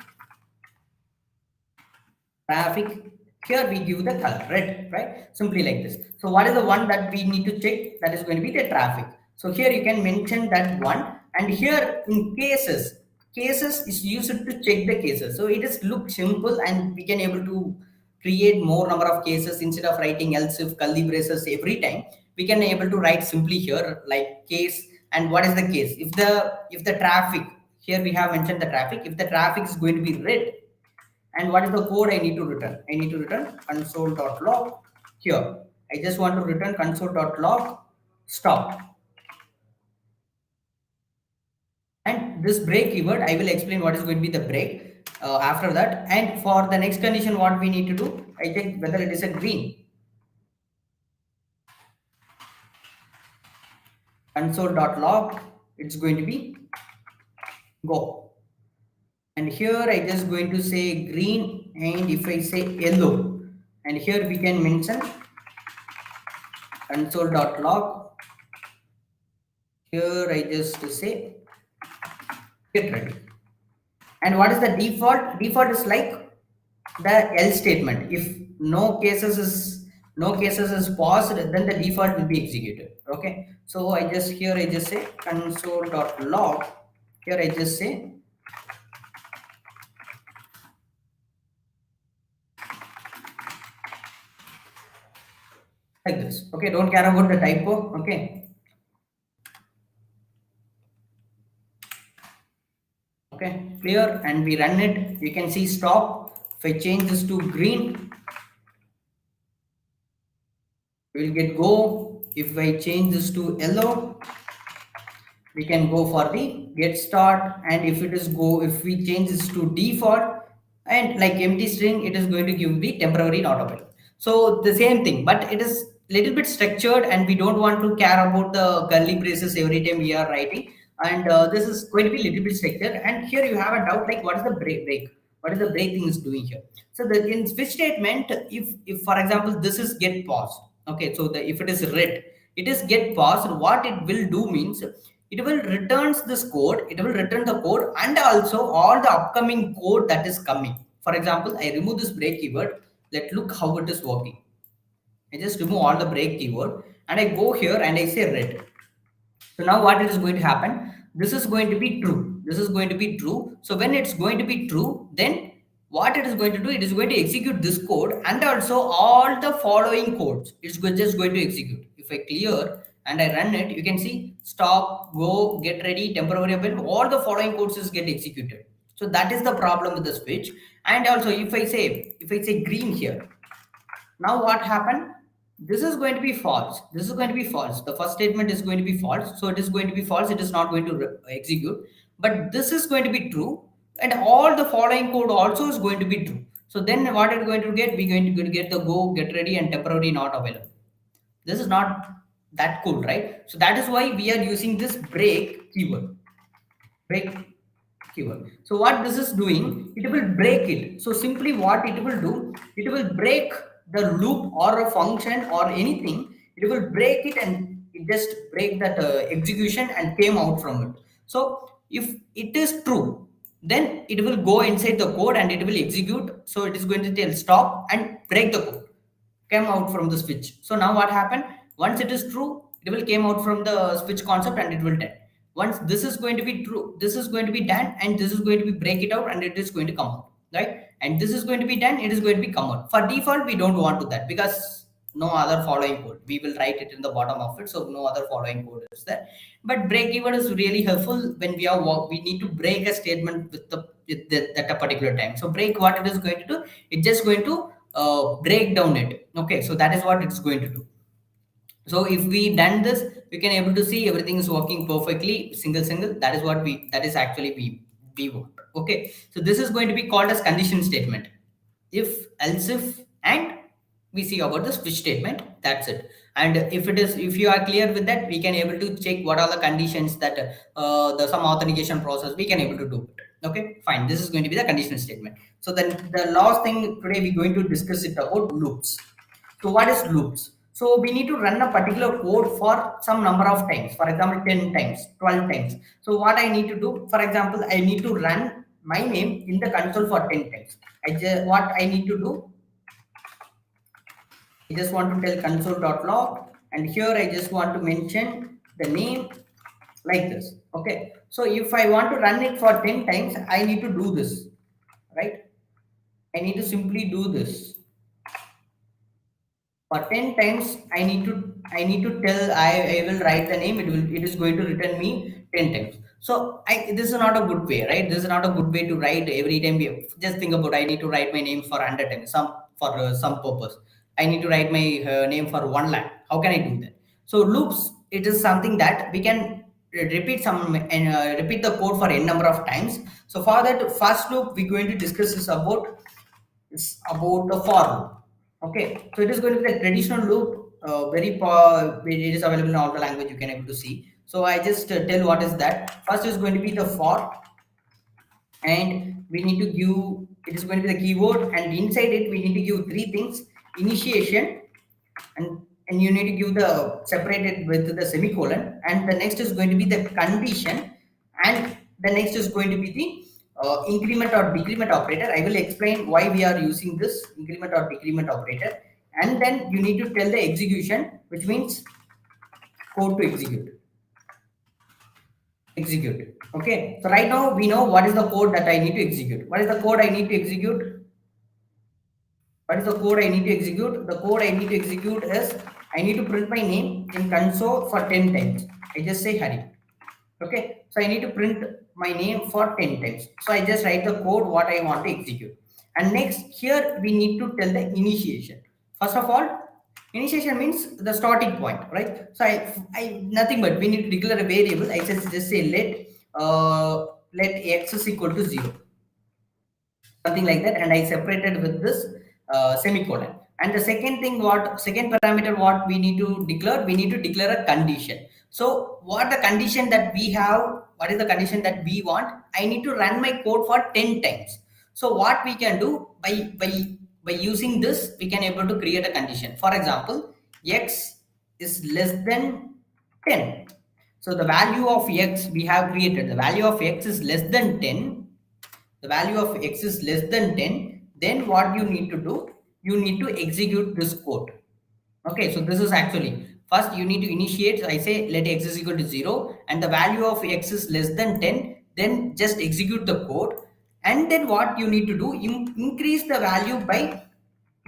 Here we give the color red, right? Simply like this. So what is the one that we need to check? That is going to be the traffic. So here you can mention that one, and here in cases is used to check the cases. So it is look simple, and we can able to create more number of cases instead of writing else if curly braces every time. We can able to write simply here like case. And what is the case? If the traffic, here we have mentioned the traffic. If the traffic is going to be red, and what is the code I need to return? I need to return console.log. Here I just want to return console.log stop. And this break keyword, I will explain what is going to be the break after that. And for the next condition, what we need to do, I check whether it is a green. Console.log, it's going to be go. And here I just going to say green, and if I say yellow, and here we can mention console.log. Here I just say get ready. And what is the default? Default is like the else statement. If no cases is paused, then the default will be executed. Okay, so I just say console.log. Here I just say like this. Okay, don't care about the typo. Okay, clear. And we run it. You can see stop. If I change this to green, we will get go. If I change this to yellow, we can go for the get start. And if we change this to default and like empty string, it is going to give the temporary not available. So the same thing, but it is little bit structured, and we don't want to care about the curly braces every time we are writing. And this is going to be little bit structured. And here you have a doubt like what is the break, what is the break thing is doing here. So the in switch statement, if for example this is get paused, okay, so the if it is read, it is get paused, what it will do means it will returns this code, it will return the code and also all the upcoming code that is coming. For example, I remove this break keyword. Let's look how it is working. I just remove all the break keyword and I go here and I say read. So now what is going to happen? This is going to be true. This is going to be true. So when it's going to be true, then what it is going to do, it is going to execute this code and also all the following codes. It's just going to execute. If I clear and I run it, you can see stop, go, get ready, temporary available, all the following codes is get executed. So that is the problem with the switch. And also if I say green here, now what happened? This is going to be false. This is going to be false. The first statement is going to be false. So it is going to be false. It is not going to execute. But this is going to be true. And all the following code also is going to be true. So then what are we going to get? We're going to get the go, get ready, and temporary not available. This is not that cool, right? So that is why we are using this break keyword. Break keyword. So what this is doing, it will break it. So simply what it will do, it will break the loop or a function or anything. It will break it and it just break that execution and came out from it. So if it is true, then it will go inside the code and it will execute. So it is going to tell stop and break the code, came out from the switch. So now what happened? Once it is true, it will came out from the switch concept and it will done. Once this is going to be true, this is going to be done, and this is going to be break it out and it is going to come out, right? And this is going to be done, it is going to be come out. For default, we don't want to that because no other following code. We will write it in the bottom of it, so no other following code is there. But break keyword is really helpful when we need to break a statement with at a particular time. So break, what it is going to do, it's just going to break down it. Okay, so that is what it's going to do. So if we done this, we can able to see everything is working perfectly, single. That is actually we want. Okay, so this is going to be called as condition statement. If, else if, and we see about the switch statement. That's it. And if you are clear with that, we can able to check what are the conditions that the some authentication process we can able to do it. Okay, fine. This is going to be the conditional statement. So then the last thing today we're going to discuss it about loops. So what is loops? So we need to run a particular code for some number of times, for example, 10 times, 12 times. So what I need to do, for example, I need to run my name in the console for 10 times. What I need to do, I just want to tell console.log, and here I just want to mention the name like this. Okay. So if I want to run it for 10 times, I need to do this, right? I need to simply do this. For 10 times, I need to tell, I will write the name. It is going to return me 10 times. So this is not a good way, right? This is not a good way to write every time. Just think about, I need to write my name for 100 times, for some purpose. I need to write my name for 1 lakh. How can I do that? So loops, it is something that we can repeat repeat the code for n number of times. So for that first loop, we're going to discuss is about the for loop. Okay, so it is going to be the traditional loop, it is available in all the language you can able to see. So I just tell what is that. First is going to be the for, and we need to give, it is going to be the keyword, and inside it we need to give 3 things: initiation, and you need to give the separated with the semicolon, and the next is going to be the condition, and the next is going to be the increment or decrement operator. I will explain why we are using this increment or decrement operator. And then you need to tell the execution, which means code to execute. Okay, so right now we know what is the code that I need to execute. What is the code I need to execute? What is the code I need to execute? The code I need to execute is I need to print my name in console for 10 times. I just say Hari. Okay, so I need to print my name for 10 times. So I just write the code what I want to execute. And next here we need to tell the initiation. First of all, initiation means the starting point, right? So I nothing but we need to declare a variable. I just say let x is equal to 0, something like that, and I separated with this semicolon. And the second thing, second parameter what we need to declare, we need to declare a condition. So what the condition that we have, what is the condition that we want? I need to run my code for 10 times. So what we can do by using this, we can able to create a condition. For example, x is less than 10. So the value of x we have created, the value of x is less than 10. The value of x is less than 10. Then what you need to do, you need to execute this code. Okay, so this is actually first you need to initiate. So I say let x is equal to 0 and the value of x is less than 10. Then just execute the code. And then what you need to do, increase the value by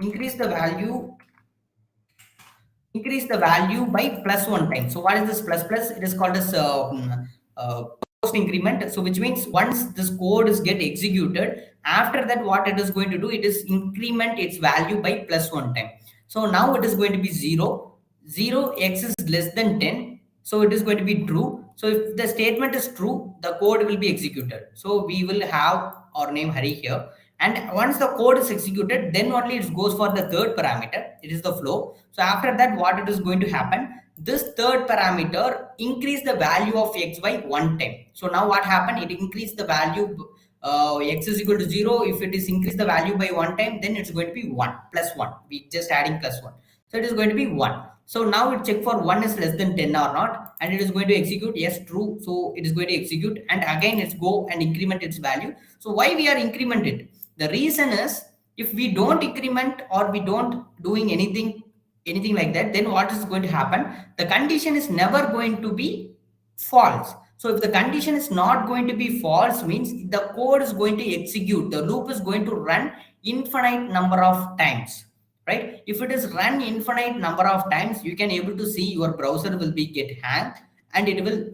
+1 time. So what is this plus? It is called as post increment. So which means once this code is get executed, after that what it is going to do, it is increment its value by +1 time. So now it is going to be 0. X is less than 10. So it is going to be true. So if the statement is true, the code will be executed. So we will have our name Hari here. And once the code is executed, then only it goes for the third parameter. It is the flow. So after that, what it is going to happen? This third parameter increase the value of x by 1 time. So now what happened? It increased the value x is equal to 0. If it is increased the value by 1 time, then it's going to be 1 plus 1. We just adding plus 1. So it is going to be 1. So now it check for 1 is less than 10 or not, and it is going to execute. Yes, true. So it is going to execute, and again it's go and increment its value. So why we are increment it? The reason is if we don't increment or we don't doing anything like that, then what is going to happen? The condition is never going to be false. So if the condition is not going to be false, means the code is going to execute. The loop is going to run infinite number of times, right? If it is run infinite number of times, you can able to see your browser will be get hanged and it will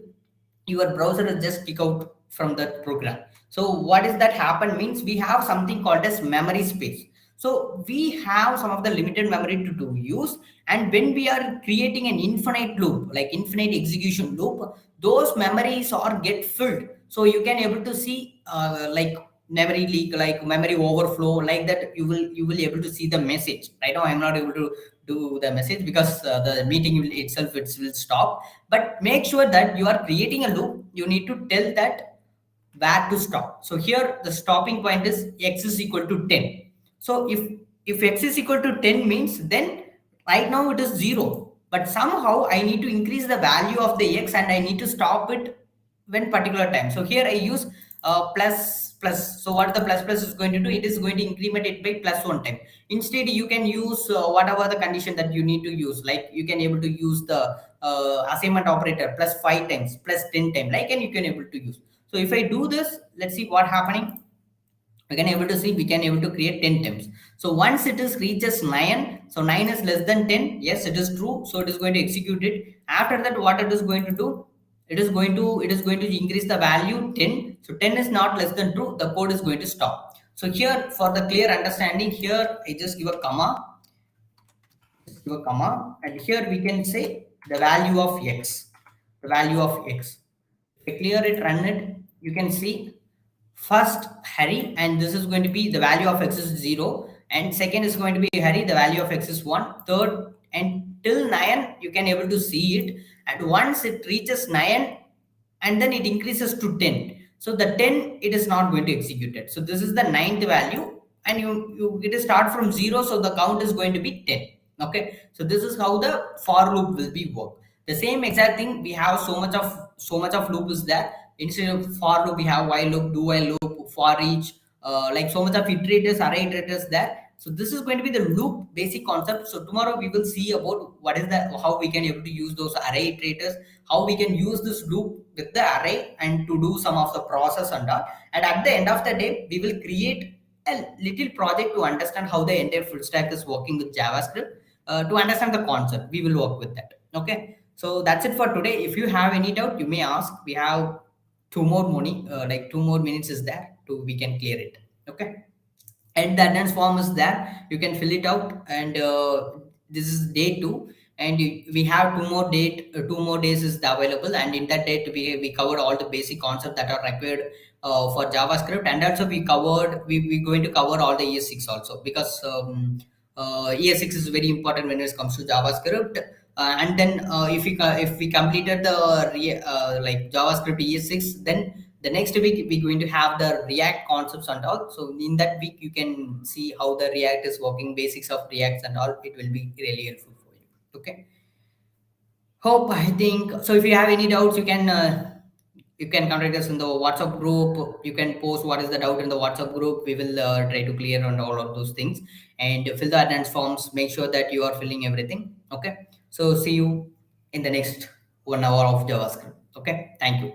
your browser will just kick out from that program. So what is that happen means we have something called as memory space. So we have some of the limited memory to use, and when we are creating an infinite loop, like infinite execution loop, those memories are get filled. So you can able to see like memory leak, like memory overflow, like that you will able to see the message. Right now I'm not able to do the message because the meeting itself will stop. But make sure that you are creating a loop, you need to tell that where to stop. So here the stopping point is x is equal to 10. So if x is equal to 10 means then right now it is 0, but somehow I need to increase the value of the x and I need to stop it when particular time. So here I use plus. So what the plus is going to do, it is going to increment it by +1 time. Instead you can use whatever the condition that you need to use, like you can able to use the assignment operator +5 times, +10 times, like, and you can able to use. So if I do this, let's see what happening. We can able to see, we can able to create 10 times. So once it is reaches 9, so 9 is less than 10. Yes, it is true. So it is going to execute it. After that, what it is going to do? It is going to increase the value 10. So 10 is not less than true. The code is going to stop. So here for the clear understanding, here I just give a comma. And here we can say the value of x. The value of x. If I clear it, run it, you can see first Hari, and this is going to be the value of x is 0, and second is going to be Hari, the value of x is 1, third, and till 9 you can able to see it, and once it reaches 9 and then it increases to 10. So the 10 it is not going to execute it. So this is the 9th value, and you get to start from 0, so the count is going to be 10. Okay, so this is how the for loop will be work. The same exact thing, we have so much of loop is there. Instead of for loop we have while loop, do while loop, for each, like so much of iterators, array iterators there. So this is going to be the loop basic concept. So tomorrow we will see about what is the, how we can able to use those array iterators, how we can use this loop with the array and to do some of the process and all. And at the end of the day, we will create a little project to understand how the entire full stack is working with JavaScript. To understand the concept, we will work with that. Okay, so that's it for today. If you have any doubt, you may ask. We have like 2 more minutes is there to we can clear it. Okay, and the attendance form is there, you can fill it out. And this is day 2, and we have 2 more days is available. And in that date we covered all the basic concepts that are required for JavaScript. And also we going to cover all the ES6 also, because ES6 is very important when it comes to JavaScript. And then if we completed the like JavaScript ES6, then the next week we're going to have the React concepts and all. So in that week you can see how the React is working, basics of Reacts and all. It will be really helpful for you. Okay, hope, I think so. If you have any doubts, you can contact us in the WhatsApp group. You can post what is the doubt in the WhatsApp group. We will try to clear on all of those things. And fill the attendance forms, make sure that you are filling everything. Okay, so see you in the next 1 hour of JavaScript. Okay, thank you.